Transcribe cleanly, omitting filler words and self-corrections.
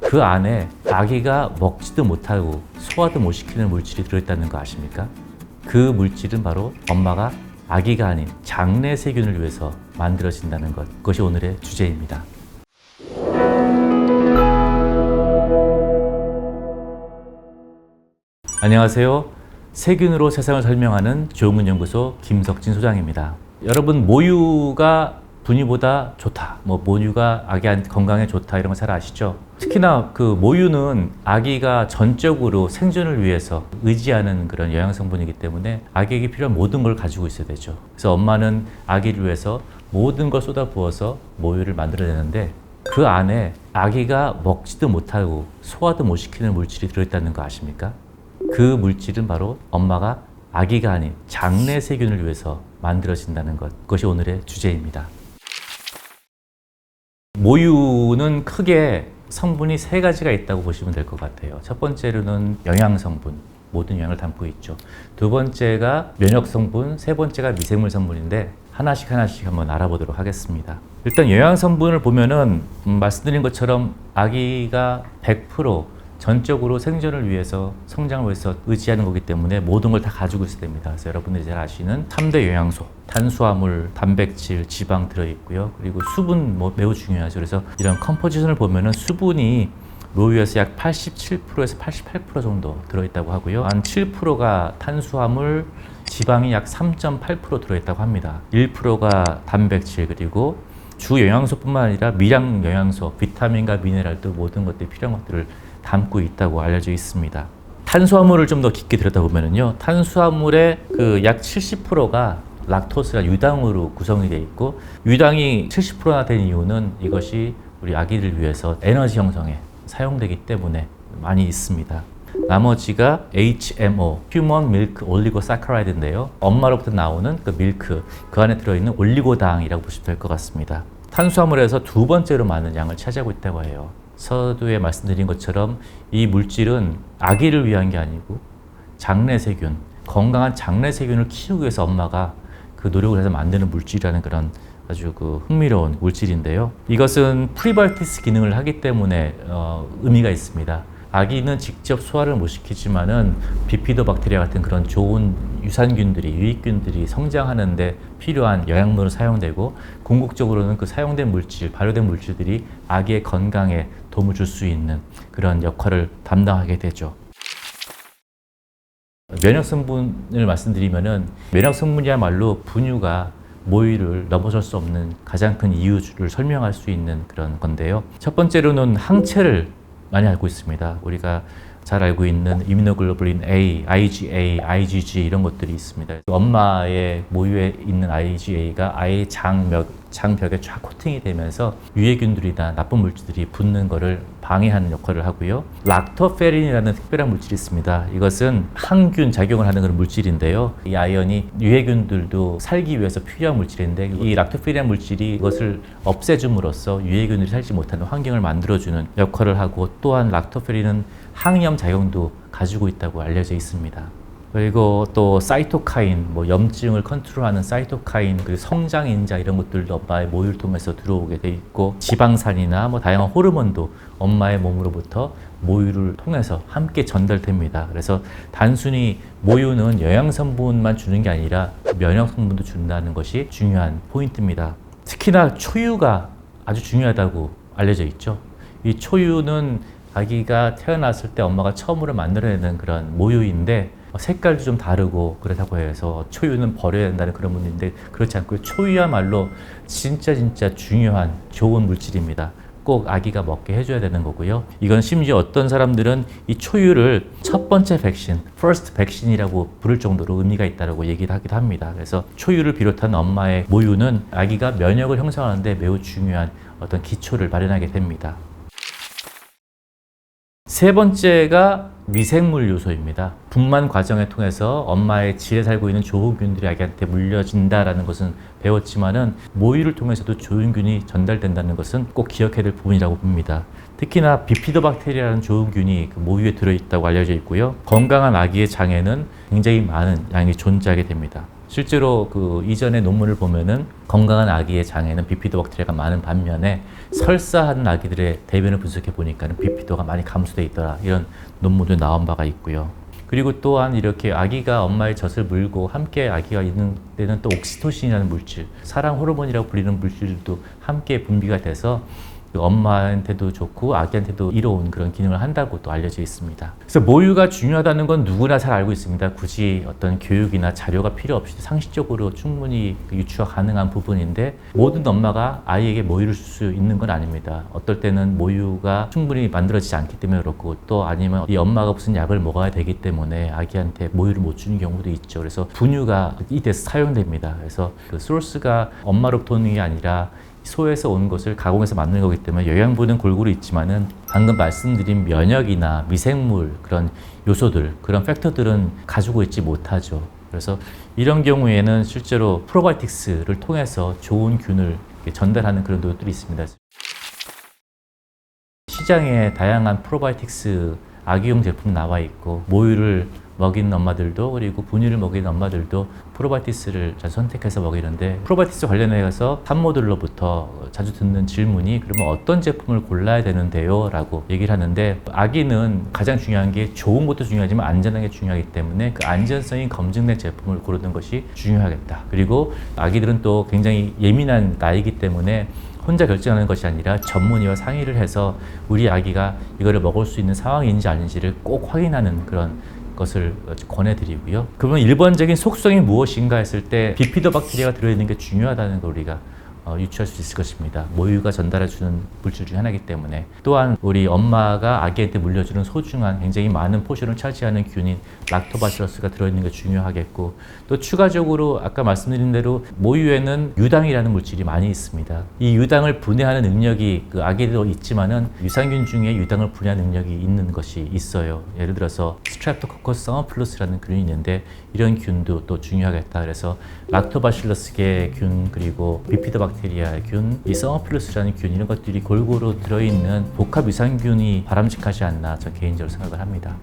그 안에 아기가 먹지도 못하고 소화도 못 시키는 물질이 들어있다는 거 아십니까? 그 물질은 바로 엄마가 아기가 아닌 장내 세균을 위해서 만들어진다는 것. 그것이 오늘의 주제입니다. 안녕하세요. 세균으로 세상을 설명하는 조문연구소 김석진 소장입니다. 여러분, 모유가 분유보다 좋다, 모유가 아기 건강에 좋다, 이런 거 잘 아시죠? 특히나 그 모유는 아기가 전적으로 생존을 위해서 의지하는 그런 영양성분이기 때문에 아기에게 필요한 모든 걸 가지고 있어야 되죠. 그래서 엄마는 아기를 위해서 모든 걸 쏟아부어서 모유를 만들어내는데, 그 안에 아기가 먹지도 못하고 소화도 못 시키는 물질이 들어있다는 거 아십니까? 그 물질은 바로 엄마가 아기가 아닌 장내 세균을 위해서 만들어진다는 것. 그것이 오늘의 주제입니다. 모유는 크게 성분이 세 가지가 있다고 보시면 될 것 같아요. 첫 번째로는 영양성분, 모든 영양을 담고 있죠. 두 번째가 면역성분, 세 번째가 미생물 성분인데 하나씩 한번 알아보도록 하겠습니다. 일단 영양성분을 보면은 말씀드린 것처럼 아기가 100% 전적으로 생존을 위해서, 성장을 위해서 의지하는 거기 때문에 모든 걸 다 가지고 있어야 됩니다. 그래서 여러분들이 잘 아시는 3대 영양소, 탄수화물, 단백질, 지방 들어있고요. 그리고 수분 매우 중요하죠. 그래서 이런 컴포지션을 보면은 수분이 모유에서 약 87%에서 88% 정도 들어있다고 하고요. 한 7%가 탄수화물, 지방이 약 3.8% 들어있다고 합니다. 1%가 단백질, 그리고 주 영양소뿐만 아니라 미량 영양소, 비타민과 미네랄도 모든 것들이 필요한 것들을 담고 있다고 알려져 있습니다. 탄수화물을 좀 더 깊게 들여다보면요, 탄수화물의 그 약 70%가 락토스가 유당으로 구성이 되어 있고, 유당이 70%나 된 이유는 이것이 우리 아기를 위해서 에너지 형성에 사용되기 때문에 많이 있습니다. 나머지가 HMO, Human Milk Oligosaccharide인데요, 엄마로부터 나오는 그 밀크, 그 안에 들어있는 올리고당이라고 보시면 될 것 같습니다. 탄수화물에서 두 번째로 많은 양을 차지하고 있다고 해요. 서두에 말씀드린 것처럼 이 물질은 아기를 위한 게 아니고 장내 세균, 건강한 장내 세균을 키우기 위해서 엄마가 그 노력을 해서 만드는 물질이라는 그런 아주 그 흥미로운 물질인데요. 이것은 프리바이오티스 기능을 하기 때문에 의미가 있습니다. 아기는 직접 소화를 못 시키지만은 비피도박테리아 같은 그런 좋은 유산균들이, 유익균들이 성장하는데 필요한 영양분으로 사용되고, 궁극적으로는 그 사용된 물질, 발효된 물질들이 아기의 건강에 도움을 줄 수 있는 그런 역할을 담당하게 되죠. 면역성분을 말씀드리면은, 면역성분이야말로 분유가 모유를 넘어설 수 없는 가장 큰 이유를 설명할 수 있는 그런 건데요. 첫 번째로는 항체를 많이 알고 있습니다. 우리가 잘 알고 있는 이뮤노글로불린 A, IgA, IgG 이런 것들이 있습니다. 엄마의 모유에 있는 IgA가 아이의 장벽에 쫙 코팅이 되면서 유해균들이나 나쁜 물질들이 붙는 것을 방해하는 역할을 하고요. 락토페린이라는 특별한 물질이 있습니다. 이것은 항균 작용을 하는 그런 물질인데요. 이 아연이 유해균들도 살기 위해서 필요한 물질인데, 이 락토페린이라는 물질이 이것을 없애줌으로써 유해균들이 살지 못하는 환경을 만들어주는 역할을 하고, 또한 락토페린은 항염 작용도 가지고 있다고 알려져 있습니다. 그리고 또 사이토카인, 염증을 컨트롤하는 사이토카인, 그리고 성장인자 이런 것들도 엄마의 모유를 통해서 들어오게 돼 있고, 지방산이나 다양한 호르몬도 엄마의 몸으로부터 모유를 통해서 함께 전달됩니다. 그래서 단순히 모유는 영양성분만 주는 게 아니라 면역성분도 준다는 것이 중요한 포인트입니다. 특히나 초유가 아주 중요하다고 알려져 있죠. 이 초유는 아기가 태어났을 때 엄마가 처음으로 만들어내는 그런 모유인데, 색깔도 좀 다르고 그렇다고 해서 초유는 버려야 된다는 그런 분인데, 그렇지 않고요. 초유야말로 진짜 중요한 좋은 물질입니다. 꼭 아기가 먹게 해줘야 되는 거고요. 이건 심지어 어떤 사람들은 이 초유를 첫 번째 백신, first vaccine이라고 부를 정도로 의미가 있다고 얘기를 하기도 합니다. 그래서 초유를 비롯한 엄마의 모유는 아기가 면역을 형성하는데 매우 중요한 어떤 기초를 마련하게 됩니다. 세 번째가 미생물 요소입니다. 분만 과정을 통해서 엄마의 질에 살고 있는 좋은균들이 아기한테 물려진다라는 것은 배웠지만은, 모유를 통해서도 좋은균이 전달된다는 것은 꼭 기억해야 될 부분이라고 봅니다. 특히나 비피도박테리아라는 좋은균이 그 모유에 들어있다고 알려져 있고요. 건강한 아기의 장에는 굉장히 많은 양이 존재하게 됩니다. 실제로 그 이전의 논문을 보면은 건강한 아기의 장에는 비피도박테리아가 많은 반면에 설사하는 아기들의 대변을 분석해 보니까는 비피도가 많이 감소돼 있더라. 이런 논문도 나온 바가 있고요. 그리고 또한 이렇게 아기가 엄마의 젖을 물고 함께 아기가 있는 때는 또 옥시토신이라는 물질, 사랑 호르몬이라고 불리는 물질도 함께 분비가 돼서 엄마한테도 좋고 아기한테도 이로운 그런 기능을 한다고 또 알려져 있습니다. 그래서 모유가 중요하다는 건 누구나 잘 알고 있습니다. 굳이 어떤 교육이나 자료가 필요 없이 상식적으로 충분히 유추가 가능한 부분인데 모든 엄마가 아이에게 모유를 줄 수 있는 건 아닙니다. 어떨 때는 모유가 충분히 만들어지지 않기 때문에 그렇고 또 아니면 이 엄마가 무슨 약을 먹어야 되기 때문에 아기한테 모유를 못 주는 경우도 있죠. 그래서 분유가 이때서 사용됩니다. 그래서 그 소스가 엄마로부터 오는 게 아니라 소에서 온 것을 가공해서 만드는 거기 때문에 영양분은 골고루 있지만은 방금 말씀드린 면역이나 미생물 그런 요소들, 그런 팩터들은 가지고 있지 못하죠. 그래서 이런 경우에는 실제로 프로바이오틱스를 통해서 좋은 균을 전달하는 그런 노력들이 있습니다. 시장에 다양한 프로바이오틱스 아기용 제품 나와 있고 모유를 먹이는 엄마들도 그리고 분유를 먹이는 엄마들도 프로바이오틱스를 선택해서 먹이는데 프로바이오틱스 관련해서 산모들로부터 자주 듣는 질문이 그러면 어떤 제품을 골라야 되는데요? 라고 얘기를 하는데 아기는 가장 중요한 게 좋은 것도 중요하지만 안전한 게 중요하기 때문에 그 안전성이 검증된 제품을 고르는 것이 중요하겠다. 그리고 아기들은 또 굉장히 예민한 나이기 때문에 혼자 결정하는 것이 아니라 전문의와 상의를 해서 우리 아기가 이거를 먹을 수 있는 상황인지 아닌지를 꼭 확인하는 그런 것을 권해드리고요. 그러면 일반적인 속성이 무엇인가 했을 때 비피도박테리아가 들어있는 게 중요하다는 걸 우리가 유추할 수 있을 것입니다. 모유가 전달해주는 물질 중 하나이기 때문에 또한 우리 엄마가 아기한테 물려주는 소중한 굉장히 많은 포션을 차지하는 균인 락토바실러스가 들어있는 게 중요하겠고 또 추가적으로 아까 말씀드린 대로 모유에는 유당이라는 물질이 많이 있습니다. 이 유당을 분해하는 능력이 그 아기도 있지만은 유산균 중에 유당을 분해하는 능력이 있는 것이 있어요. 예를 들어서 스트랩토코커스 서머플루스라는 균이 있는데 이런 균도 또 중요하겠다. 그래서 락토바실러스계 균 그리고 비피도박테리아 균, 이 서머필루스라는 균 이런 것들이 골고루 들어있는 복합 유산균이 바람직하지 않나 저 개인적으로 생각을 합니다.